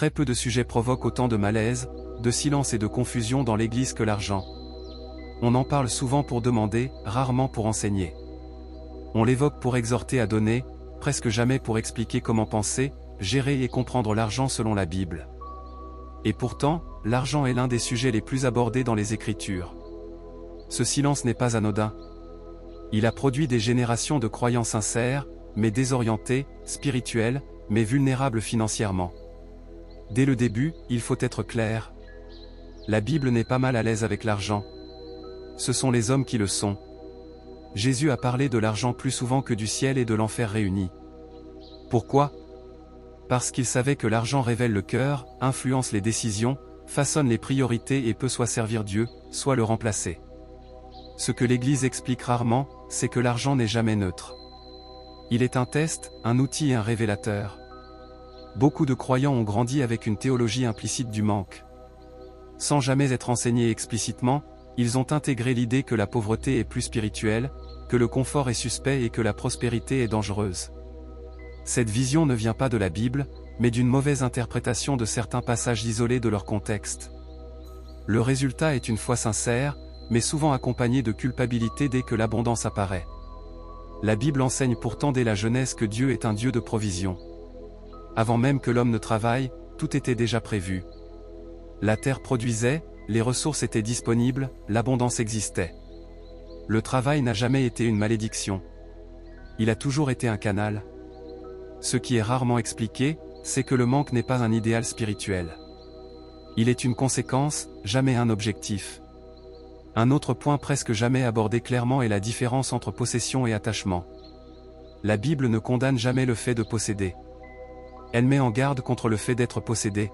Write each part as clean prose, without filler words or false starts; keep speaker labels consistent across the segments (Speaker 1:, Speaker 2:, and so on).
Speaker 1: Très peu de sujets provoquent autant de malaise, de silence et de confusion dans l'Église que l'argent. On en parle souvent pour demander, rarement pour enseigner. On l'évoque pour exhorter à donner, presque jamais pour expliquer comment penser, gérer et comprendre l'argent selon la Bible. Et pourtant, l'argent est l'un des sujets les plus abordés dans les Écritures. Ce silence n'est pas anodin. Il a produit des générations de croyants sincères, mais désorientés, spirituels, mais vulnérables financièrement. Dès le début, il faut être clair. La Bible n'est pas mal à l'aise avec l'argent. Ce sont les hommes qui le sont. Jésus a parlé de l'argent plus souvent que du ciel et de l'enfer réunis. Pourquoi? Parce qu'il savait que l'argent révèle le cœur, influence les décisions, façonne les priorités et peut soit servir Dieu, soit le remplacer. Ce que l'Église explique rarement, c'est que l'argent n'est jamais neutre. Il est un test, un outil et un révélateur. Beaucoup de croyants ont grandi avec une théologie implicite du manque. Sans jamais être enseignés explicitement, ils ont intégré l'idée que la pauvreté est plus spirituelle, que le confort est suspect et que la prospérité est dangereuse. Cette vision ne vient pas de la Bible, mais d'une mauvaise interprétation de certains passages isolés de leur contexte. Le résultat est une foi sincère, mais souvent accompagnée de culpabilité dès que l'abondance apparaît. La Bible enseigne pourtant dès la jeunesse que Dieu est un Dieu de provision. Avant même que l'homme ne travaille, tout était déjà prévu. La terre produisait, les ressources étaient disponibles, l'abondance existait. Le travail n'a jamais été une malédiction. Il a toujours été un canal. Ce qui est rarement expliqué, c'est que le manque n'est pas un idéal spirituel. Il est une conséquence, jamais un objectif. Un autre point presque jamais abordé clairement est la différence entre possession et attachement. La Bible ne condamne jamais le fait de posséder. Elle met en garde contre le fait d'être possédé.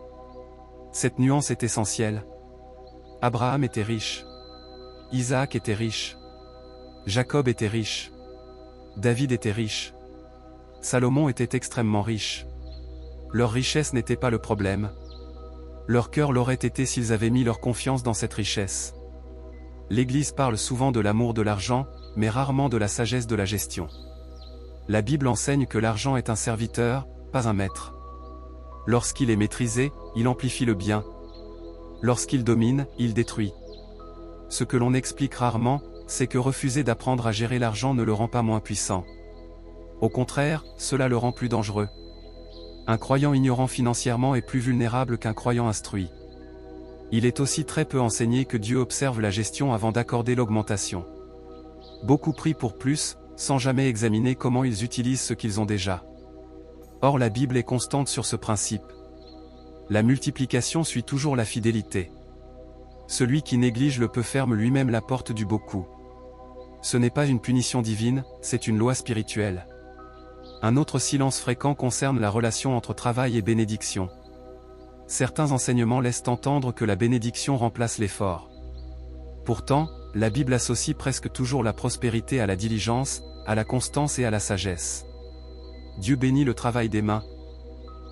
Speaker 1: Cette nuance est essentielle. Abraham était riche. Isaac était riche. Jacob était riche. David était riche. Salomon était extrêmement riche. Leur richesse n'était pas le problème. Leur cœur l'aurait été s'ils avaient mis leur confiance dans cette richesse. L'Église parle souvent de l'amour de l'argent, mais rarement de la sagesse de la gestion. La Bible enseigne que l'argent est un serviteur, pas un maître. Lorsqu'il est maîtrisé, il amplifie le bien. Lorsqu'il domine, il détruit. Ce que l'on explique rarement, c'est que refuser d'apprendre à gérer l'argent ne le rend pas moins puissant. Au contraire, cela le rend plus dangereux. Un croyant ignorant financièrement est plus vulnérable qu'un croyant instruit. Il est aussi très peu enseigné que Dieu observe la gestion avant d'accorder l'augmentation. Beaucoup prient pour plus, sans jamais examiner comment ils utilisent ce qu'ils ont déjà. Or la Bible est constante sur ce principe. La multiplication suit toujours la fidélité. Celui qui néglige le peu ferme lui-même la porte du beaucoup. Ce n'est pas une punition divine, c'est une loi spirituelle. Un autre silence fréquent concerne la relation entre travail et bénédiction. Certains enseignements laissent entendre que la bénédiction remplace l'effort. Pourtant, la Bible associe presque toujours la prospérité à la diligence, à la constance et à la sagesse. Dieu bénit le travail des mains.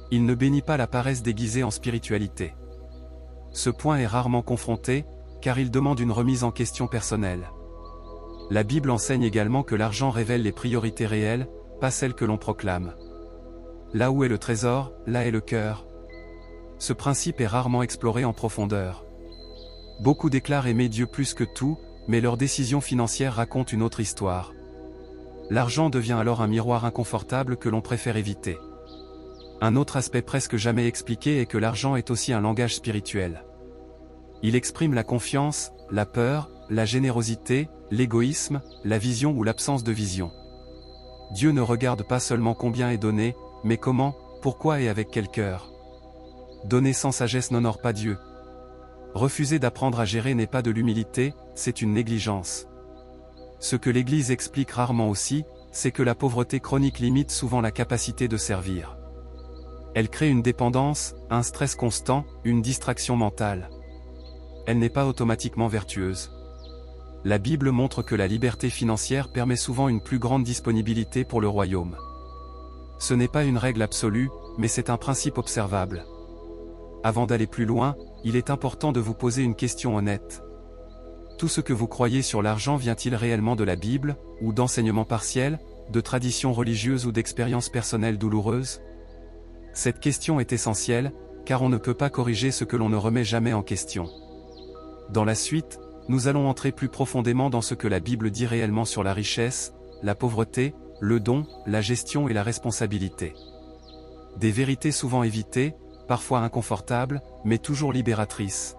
Speaker 1: Il ne bénit pas la paresse déguisée en spiritualité. Ce point est rarement confronté, car il demande une remise en question personnelle. La Bible enseigne également que l'argent révèle les priorités réelles, pas celles que l'on proclame. Là où est le trésor, là est le cœur. Ce principe est rarement exploré en profondeur. Beaucoup déclarent aimer Dieu plus que tout, mais leurs décisions financières racontent une autre histoire. L'argent devient alors un miroir inconfortable que l'on préfère éviter. Un autre aspect presque jamais expliqué est que l'argent est aussi un langage spirituel. Il exprime la confiance, la peur, la générosité, l'égoïsme, la vision ou l'absence de vision. Dieu ne regarde pas seulement combien est donné, mais comment, pourquoi et avec quel cœur. Donner sans sagesse n'honore pas Dieu. Refuser d'apprendre à gérer n'est pas de l'humilité, c'est une négligence. Ce que l'Église explique rarement aussi, c'est que la pauvreté chronique limite souvent la capacité de servir. Elle crée une dépendance, un stress constant, une distraction mentale. Elle n'est pas automatiquement vertueuse. La Bible montre que la liberté financière permet souvent une plus grande disponibilité pour le royaume. Ce n'est pas une règle absolue, mais c'est un principe observable. Avant d'aller plus loin, il est important de vous poser une question honnête. Tout ce que vous croyez sur l'argent vient-il réellement de la Bible, ou d'enseignements partiels, de traditions religieuses ou d'expériences personnelles douloureuses? Cette question est essentielle, car on ne peut pas corriger ce que l'on ne remet jamais en question. Dans la suite, nous allons entrer plus profondément dans ce que la Bible dit réellement sur la richesse, la pauvreté, le don, la gestion et la responsabilité. Des vérités souvent évitées, parfois inconfortables, mais toujours libératrices.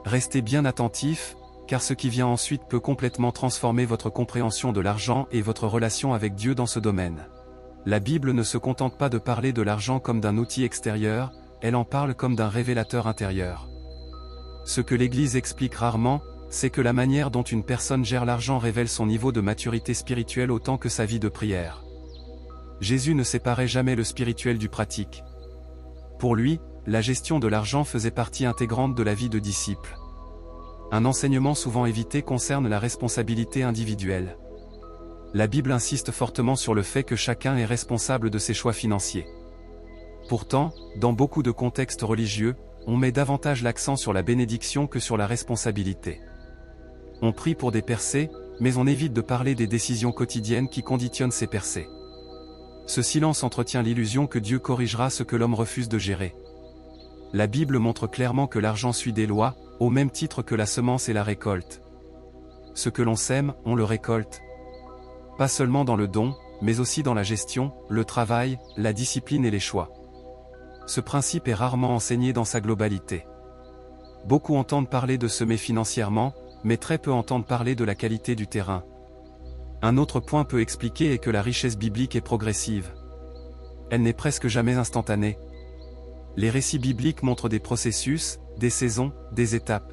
Speaker 1: Restez bien attentifs, car ce qui vient ensuite peut complètement transformer votre compréhension de l'argent et votre relation avec Dieu dans ce domaine. La Bible ne se contente pas de parler de l'argent comme d'un outil extérieur, elle en parle comme d'un révélateur intérieur. Ce que l'Église explique rarement, c'est que la manière dont une personne gère l'argent révèle son niveau de maturité spirituelle autant que sa vie de prière. Jésus ne séparait jamais le spirituel du pratique. Pour lui, la gestion de l'argent faisait partie intégrante de la vie de disciple. Un enseignement souvent évité concerne la responsabilité individuelle. La Bible insiste fortement sur le fait que chacun est responsable de ses choix financiers. Pourtant, dans beaucoup de contextes religieux, on met davantage l'accent sur la bénédiction que sur la responsabilité. On prie pour des percées, mais on évite de parler des décisions quotidiennes qui conditionnent ces percées. Ce silence entretient l'illusion que Dieu corrigera ce que l'homme refuse de gérer. La Bible montre clairement que l'argent suit des lois, au même titre que la semence et la récolte. Ce que l'on sème, on le récolte. Pas seulement dans le don, mais aussi dans la gestion, le travail, la discipline et les choix. Ce principe est rarement enseigné dans sa globalité. Beaucoup entendent parler de semer financièrement, mais très peu entendent parler de la qualité du terrain. Un autre point peu expliqué est que la richesse biblique est progressive. Elle n'est presque jamais instantanée. Les récits bibliques montrent des processus, des saisons, des étapes.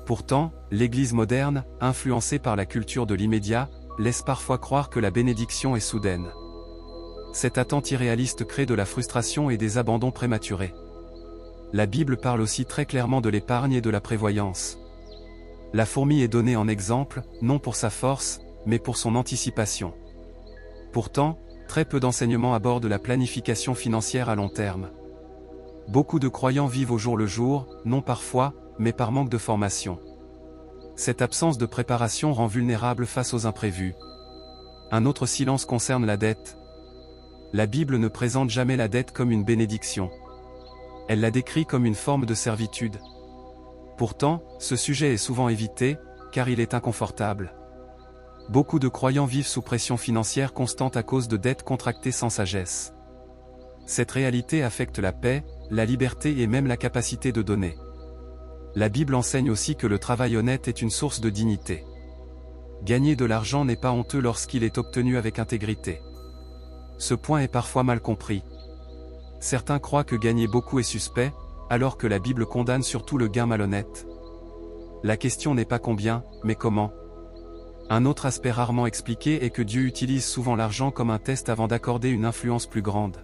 Speaker 1: Pourtant, l'Église moderne, influencée par la culture de l'immédiat, laisse parfois croire que la bénédiction est soudaine. Cette attente irréaliste crée de la frustration et des abandons prématurés. La Bible parle aussi très clairement de l'épargne et de la prévoyance. La fourmi est donnée en exemple, non pour sa force, mais pour son anticipation. Pourtant, très peu d'enseignements abordent la planification financière à long terme. Beaucoup de croyants vivent au jour le jour, non par foi, mais par manque de formation. Cette absence de préparation rend vulnérable face aux imprévus. Un autre silence concerne la dette. La Bible ne présente jamais la dette comme une bénédiction. Elle la décrit comme une forme de servitude. Pourtant, ce sujet est souvent évité, car il est inconfortable. Beaucoup de croyants vivent sous pression financière constante à cause de dettes contractées sans sagesse. Cette réalité affecte la paix, la liberté et même la capacité de donner. La Bible enseigne aussi que le travail honnête est une source de dignité. Gagner de l'argent n'est pas honteux lorsqu'il est obtenu avec intégrité. Ce point est parfois mal compris. Certains croient que gagner beaucoup est suspect, alors que la Bible condamne surtout le gain malhonnête. La question n'est pas combien, mais comment. Un autre aspect rarement expliqué est que Dieu utilise souvent l'argent comme un test avant d'accorder une influence plus grande.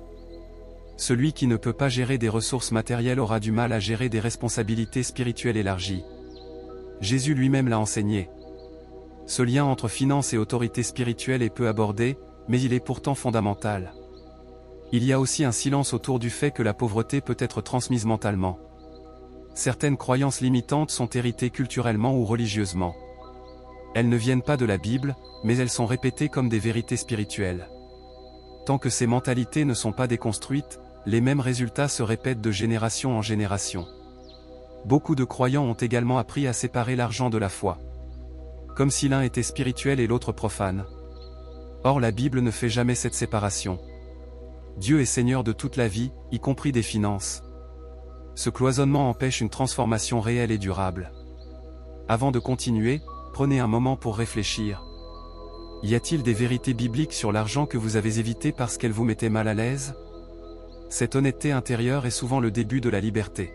Speaker 1: Celui qui ne peut pas gérer des ressources matérielles aura du mal à gérer des responsabilités spirituelles élargies. Jésus lui-même l'a enseigné. Ce lien entre finance et autorité spirituelle est peu abordé, mais il est pourtant fondamental. Il y a aussi un silence autour du fait que la pauvreté peut être transmise mentalement. Certaines croyances limitantes sont héritées culturellement ou religieusement. Elles ne viennent pas de la Bible, mais elles sont répétées comme des vérités spirituelles. Tant que ces mentalités ne sont pas déconstruites, les mêmes résultats se répètent de génération en génération. Beaucoup de croyants ont également appris à séparer l'argent de la foi. Comme si l'un était spirituel et l'autre profane. Or la Bible ne fait jamais cette séparation. Dieu est Seigneur de toute la vie, y compris des finances. Ce cloisonnement empêche une transformation réelle et durable. Avant de continuer, prenez un moment pour réfléchir. Y a-t-il des vérités bibliques sur l'argent que vous avez évitées parce qu'elles vous mettaient mal à l'aise? Cette honnêteté intérieure est souvent le début de la liberté.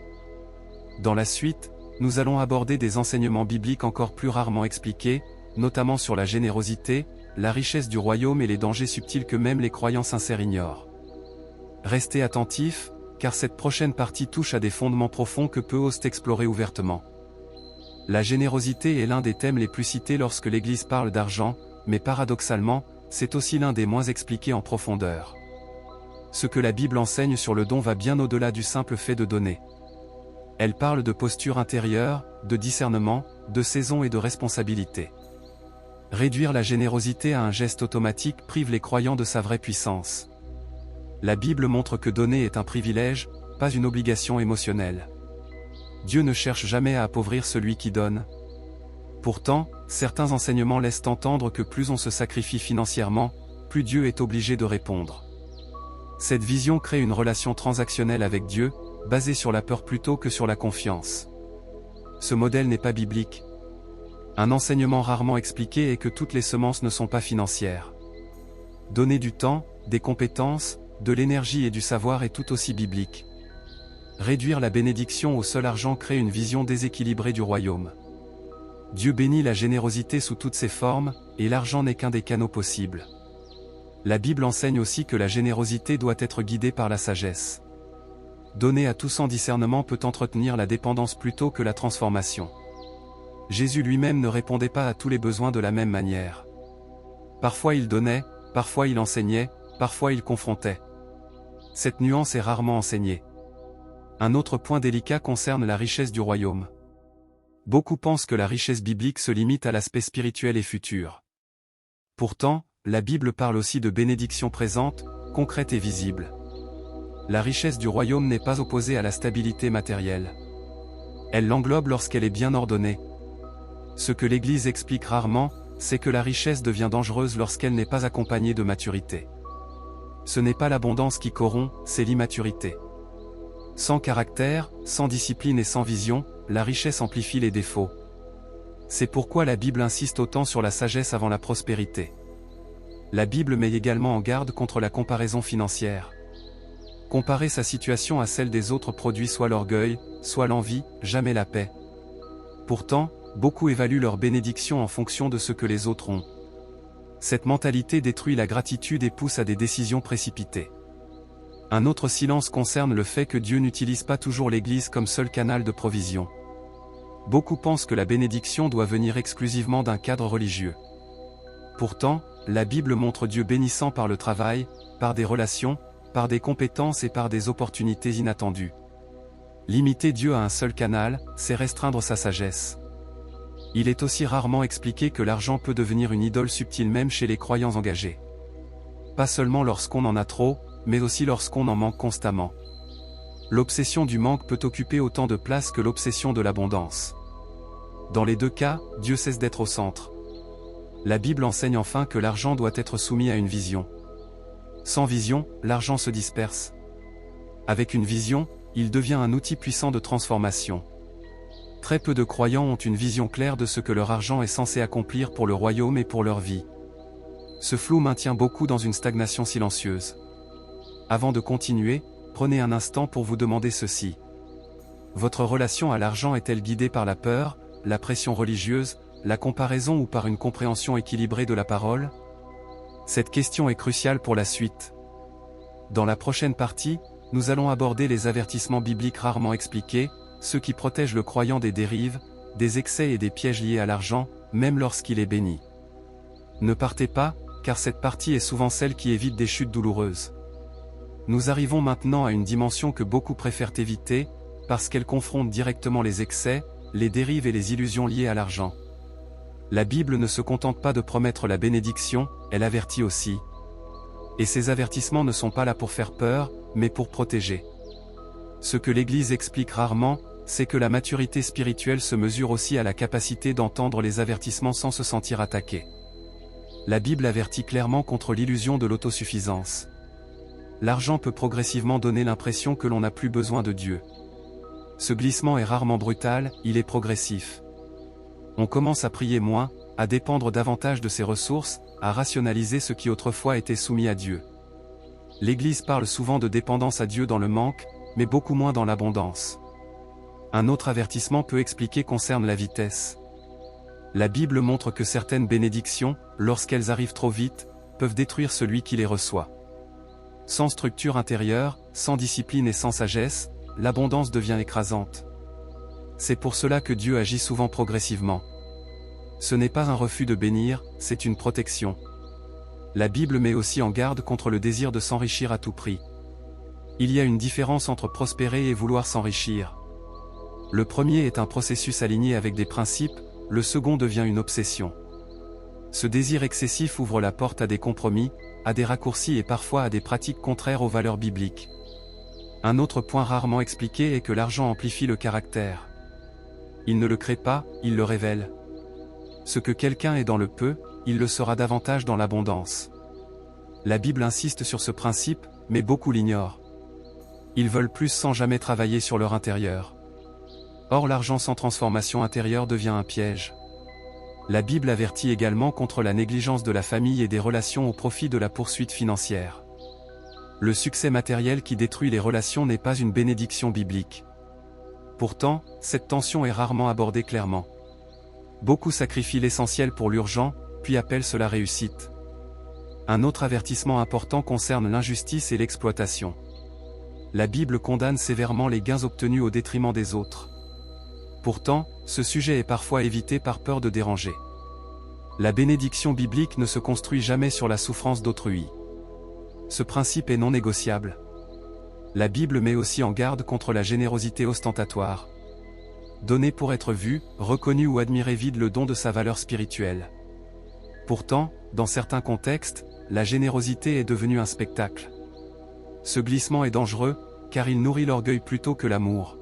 Speaker 1: Dans la suite, nous allons aborder des enseignements bibliques encore plus rarement expliqués, notamment sur la générosité, la richesse du royaume et les dangers subtils que même les croyants sincères ignorent. Restez attentifs, car cette prochaine partie touche à des fondements profonds que peu osent explorer ouvertement. La générosité est l'un des thèmes les plus cités lorsque l'Église parle d'argent, mais paradoxalement, c'est aussi l'un des moins expliqués en profondeur. Ce que la Bible enseigne sur le don va bien au-delà du simple fait de donner. Elle parle de posture intérieure, de discernement, de saison et de responsabilité. Réduire la générosité à un geste automatique prive les croyants de sa vraie puissance. La Bible montre que donner est un privilège, pas une obligation émotionnelle. Dieu ne cherche jamais à appauvrir celui qui donne. Pourtant, certains enseignements laissent entendre que plus on se sacrifie financièrement, plus Dieu est obligé de répondre. Cette vision crée une relation transactionnelle avec Dieu, basée sur la peur plutôt que sur la confiance. Ce modèle n'est pas biblique. Un enseignement rarement expliqué est que toutes les semences ne sont pas financières. Donner du temps, des compétences, de l'énergie et du savoir est tout aussi biblique. Réduire la bénédiction au seul argent crée une vision déséquilibrée du royaume. Dieu bénit la générosité sous toutes ses formes, et l'argent n'est qu'un des canaux possibles. La Bible enseigne aussi que la générosité doit être guidée par la sagesse. Donner à tout sans discernement peut entretenir la dépendance plutôt que la transformation. Jésus lui-même ne répondait pas à tous les besoins de la même manière. Parfois il donnait, parfois il enseignait, parfois il confrontait. Cette nuance est rarement enseignée. Un autre point délicat concerne la richesse du royaume. Beaucoup pensent que la richesse biblique se limite à l'aspect spirituel et futur. Pourtant, la Bible parle aussi de bénédictions présentes, concrètes et visibles. La richesse du royaume n'est pas opposée à la stabilité matérielle. Elle l'englobe lorsqu'elle est bien ordonnée. Ce que l'Église explique rarement, c'est que la richesse devient dangereuse lorsqu'elle n'est pas accompagnée de maturité. Ce n'est pas l'abondance qui corrompt, c'est l'immaturité. Sans caractère, sans discipline et sans vision, la richesse amplifie les défauts. C'est pourquoi la Bible insiste autant sur la sagesse avant la prospérité. La Bible met également en garde contre la comparaison financière. Comparer sa situation à celle des autres produit soit l'orgueil, soit l'envie, jamais la paix. Pourtant, beaucoup évaluent leur bénédiction en fonction de ce que les autres ont. Cette mentalité détruit la gratitude et pousse à des décisions précipitées. Un autre silence concerne le fait que Dieu n'utilise pas toujours l'Église comme seul canal de provision. Beaucoup pensent que la bénédiction doit venir exclusivement d'un cadre religieux. Pourtant, la Bible montre Dieu bénissant par le travail, par des relations, par des compétences et par des opportunités inattendues. Limiter Dieu à un seul canal, c'est restreindre sa sagesse. Il est aussi rarement expliqué que l'argent peut devenir une idole subtile même chez les croyants engagés. Pas seulement lorsqu'on en a trop, mais aussi lorsqu'on en manque constamment. L'obsession du manque peut occuper autant de place que l'obsession de l'abondance. Dans les deux cas, Dieu cesse d'être au centre. La Bible enseigne enfin que l'argent doit être soumis à une vision. Sans vision, l'argent se disperse. Avec une vision, il devient un outil puissant de transformation. Très peu de croyants ont une vision claire de ce que leur argent est censé accomplir pour le royaume et pour leur vie. Ce flou maintient beaucoup dans une stagnation silencieuse. Avant de continuer, prenez un instant pour vous demander ceci. Votre relation à l'argent est-elle guidée par la peur, la pression religieuse, la comparaison ou par une compréhension équilibrée de la parole? Cette question est cruciale pour la suite. Dans la prochaine partie, nous allons aborder les avertissements bibliques rarement expliqués, ceux qui protègent le croyant des dérives, des excès et des pièges liés à l'argent, même lorsqu'il est béni. Ne partez pas, car cette partie est souvent celle qui évite des chutes douloureuses. Nous arrivons maintenant à une dimension que beaucoup préfèrent éviter, parce qu'elle confronte directement les excès, les dérives et les illusions liées à l'argent. La Bible ne se contente pas de promettre la bénédiction, elle avertit aussi. Et ces avertissements ne sont pas là pour faire peur, mais pour protéger. Ce que l'Église explique rarement, c'est que la maturité spirituelle se mesure aussi à la capacité d'entendre les avertissements sans se sentir attaqué. La Bible avertit clairement contre l'illusion de l'autosuffisance. L'argent peut progressivement donner l'impression que l'on n'a plus besoin de Dieu. Ce glissement est rarement brutal, il est progressif. On commence à prier moins, à dépendre davantage de ses ressources, à rationaliser ce qui autrefois était soumis à Dieu. L'Église parle souvent de dépendance à Dieu dans le manque, mais beaucoup moins dans l'abondance. Un autre avertissement peu expliqué concerne la vitesse. La Bible montre que certaines bénédictions, lorsqu'elles arrivent trop vite, peuvent détruire celui qui les reçoit. Sans structure intérieure, sans discipline et sans sagesse, l'abondance devient écrasante. C'est pour cela que Dieu agit souvent progressivement. Ce n'est pas un refus de bénir, c'est une protection. La Bible met aussi en garde contre le désir de s'enrichir à tout prix. Il y a une différence entre prospérer et vouloir s'enrichir. Le premier est un processus aligné avec des principes, le second devient une obsession. Ce désir excessif ouvre la porte à des compromis, à des raccourcis et parfois à des pratiques contraires aux valeurs bibliques. Un autre point rarement expliqué est que l'argent amplifie le caractère. Il ne le crée pas, il le révèle. Ce que quelqu'un est dans le peu, il le sera davantage dans l'abondance. La Bible insiste sur ce principe, mais beaucoup l'ignorent. Ils veulent plus sans jamais travailler sur leur intérieur. Or l'argent sans transformation intérieure devient un piège. La Bible avertit également contre la négligence de la famille et des relations au profit de la poursuite financière. Le succès matériel qui détruit les relations n'est pas une bénédiction biblique. Pourtant, cette tension est rarement abordée clairement. Beaucoup sacrifient l'essentiel pour l'urgent, puis appellent cela réussite. Un autre avertissement important concerne l'injustice et l'exploitation. La Bible condamne sévèrement les gains obtenus au détriment des autres. Pourtant, ce sujet est parfois évité par peur de déranger. La bénédiction biblique ne se construit jamais sur la souffrance d'autrui. Ce principe est non négociable. La Bible met aussi en garde contre la générosité ostentatoire. Donner pour être vu, reconnu ou admiré vide le don de sa valeur spirituelle. Pourtant, dans certains contextes, la générosité est devenue un spectacle. Ce glissement est dangereux, car il nourrit l'orgueil plutôt que l'amour.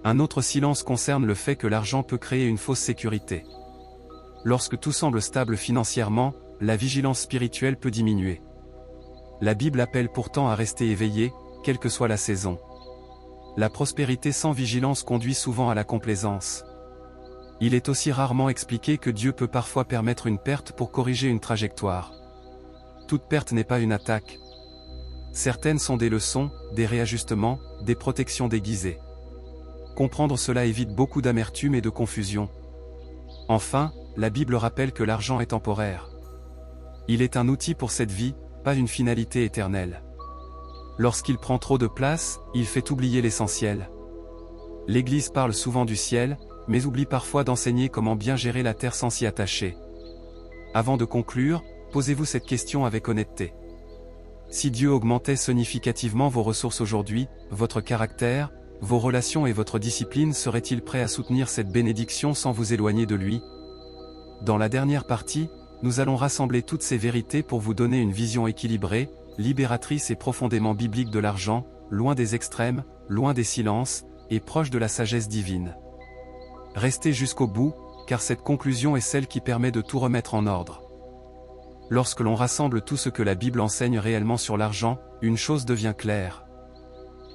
Speaker 1: Un autre silence concerne le fait que l'argent peut créer une fausse sécurité. Lorsque tout semble stable financièrement, la vigilance spirituelle peut diminuer. La Bible appelle pourtant à rester éveillé, quelle que soit la saison. La prospérité sans vigilance conduit souvent à la complaisance. Il est aussi rarement expliqué que Dieu peut parfois permettre une perte pour corriger une trajectoire. Toute perte n'est pas une attaque. Certaines sont des leçons, des réajustements, des protections déguisées. Comprendre cela évite beaucoup d'amertume et de confusion. Enfin, la Bible rappelle que l'argent est temporaire. Il est un outil pour cette vie, pas une finalité éternelle. Lorsqu'il prend trop de place, il fait oublier l'essentiel. L'Église parle souvent du ciel, mais oublie parfois d'enseigner comment bien gérer la terre sans s'y attacher. Avant de conclure, posez-vous cette question avec honnêteté. Si Dieu augmentait significativement vos ressources aujourd'hui, votre caractère, vos relations et votre discipline seraient-ils prêts à soutenir cette bénédiction sans vous éloigner de lui? Dans la dernière partie, nous allons rassembler toutes ces vérités pour vous donner une vision équilibrée, libératrice et profondément biblique de l'argent, loin des extrêmes, loin des silences, et proche de la sagesse divine. Restez jusqu'au bout, car cette conclusion est celle qui permet de tout remettre en ordre. Lorsque l'on rassemble tout ce que la Bible enseigne réellement sur l'argent, une chose devient claire.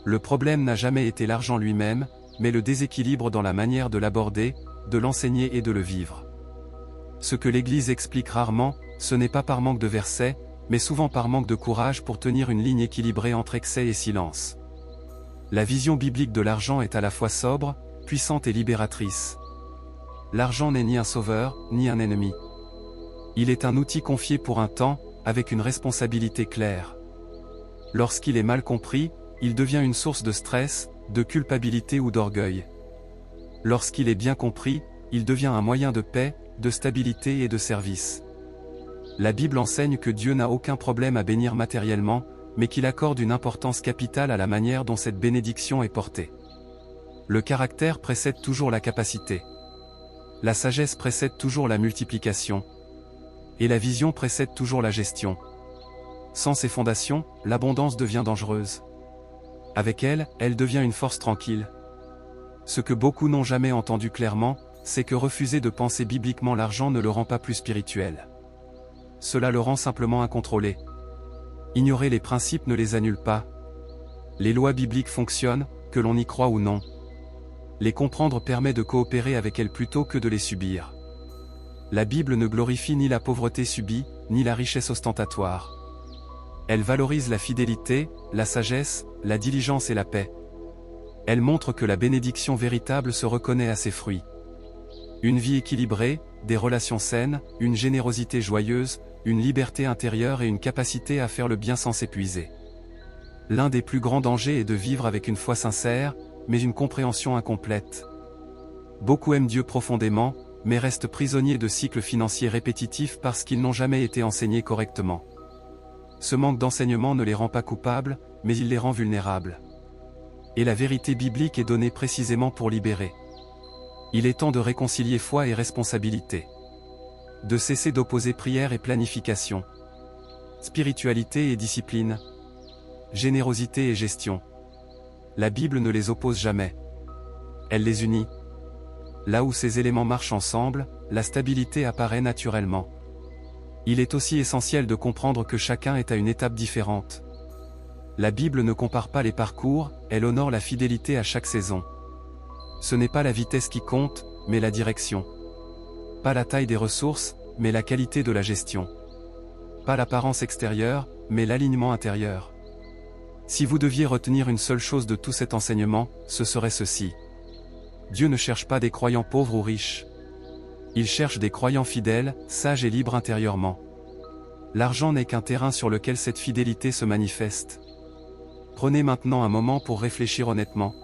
Speaker 1: Le problème n'a jamais été l'argent lui-même, mais le déséquilibre dans la manière de l'aborder, de l'enseigner et de le vivre. Ce que l'Église explique rarement, ce n'est pas par manque de versets, mais souvent par manque de courage pour tenir une ligne équilibrée entre excès et silence. La vision biblique de l'argent est à la fois sobre, puissante et libératrice. L'argent n'est ni un sauveur, ni un ennemi. Il est un outil confié pour un temps, avec une responsabilité claire. Lorsqu'il est mal compris, il devient une source de stress, de culpabilité ou d'orgueil. Lorsqu'il est bien compris, il devient un moyen de paix, de stabilité et de service. La Bible enseigne que Dieu n'a aucun problème à bénir matériellement, mais qu'il accorde une importance capitale à la manière dont cette bénédiction est portée. Le caractère précède toujours la capacité. La sagesse précède toujours la multiplication. Et la vision précède toujours la gestion. Sans ces fondations, l'abondance devient dangereuse. Avec elle, elle devient une force tranquille. Ce que beaucoup n'ont jamais entendu clairement, c'est que refuser de penser bibliquement l'argent ne le rend pas plus spirituel. Cela le rend simplement incontrôlé. Ignorer les principes ne les annule pas. Les lois bibliques fonctionnent, que l'on y croit ou non. Les comprendre permet de coopérer avec elles plutôt que de les subir. La Bible ne glorifie ni la pauvreté subie, ni la richesse ostentatoire. Elle valorise la fidélité, la sagesse, la diligence et la paix. Elle montre que la bénédiction véritable se reconnaît à ses fruits. Une vie équilibrée, des relations saines, une générosité joyeuse, une liberté intérieure et une capacité à faire le bien sans s'épuiser. L'un des plus grands dangers est de vivre avec une foi sincère, mais une compréhension incomplète. Beaucoup aiment Dieu profondément, mais restent prisonniers de cycles financiers répétitifs parce qu'ils n'ont jamais été enseignés correctement. Ce manque d'enseignement ne les rend pas coupables, mais il les rend vulnérables. Et la vérité biblique est donnée précisément pour libérer. Il est temps de réconcilier foi et responsabilité. De cesser d'opposer prière et planification. Spiritualité et discipline. Générosité et gestion. La Bible ne les oppose jamais. Elle les unit. Là où ces éléments marchent ensemble, la stabilité apparaît naturellement. Il est aussi essentiel de comprendre que chacun est à une étape différente. La Bible ne compare pas les parcours, elle honore la fidélité à chaque saison. Ce n'est pas la vitesse qui compte, mais la direction. Pas la taille des ressources, mais la qualité de la gestion. Pas l'apparence extérieure, mais l'alignement intérieur. Si vous deviez retenir une seule chose de tout cet enseignement, ce serait ceci. Dieu ne cherche pas des croyants pauvres ou riches. Il cherche des croyants fidèles, sages et libres intérieurement. L'argent n'est qu'un terrain sur lequel cette fidélité se manifeste. Prenez maintenant un moment pour réfléchir honnêtement.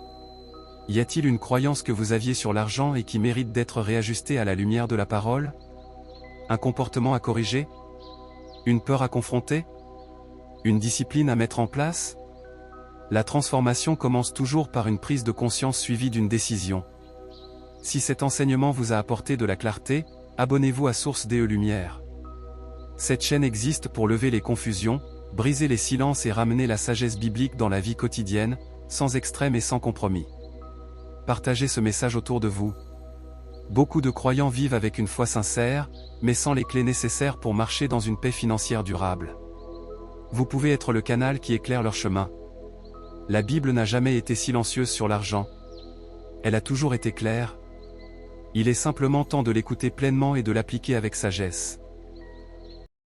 Speaker 1: Y a-t-il une croyance que vous aviez sur l'argent et qui mérite d'être réajustée à la lumière de la parole? Un comportement à corriger? Une peur à confronter? Une discipline à mettre en place? La transformation commence toujours par une prise de conscience suivie d'une décision. Si cet enseignement vous a apporté de la clarté, abonnez-vous à Source DE Lumière. Cette chaîne existe pour lever les confusions, briser les silences et ramener la sagesse biblique dans la vie quotidienne, sans extrême et sans compromis. Partagez ce message autour de vous. Beaucoup de croyants vivent avec une foi sincère, mais sans les clés nécessaires pour marcher dans une paix financière durable. Vous pouvez être le canal qui éclaire leur chemin. La Bible n'a jamais été silencieuse sur l'argent. Elle a toujours été claire. Il est simplement temps de l'écouter pleinement et de l'appliquer avec sagesse.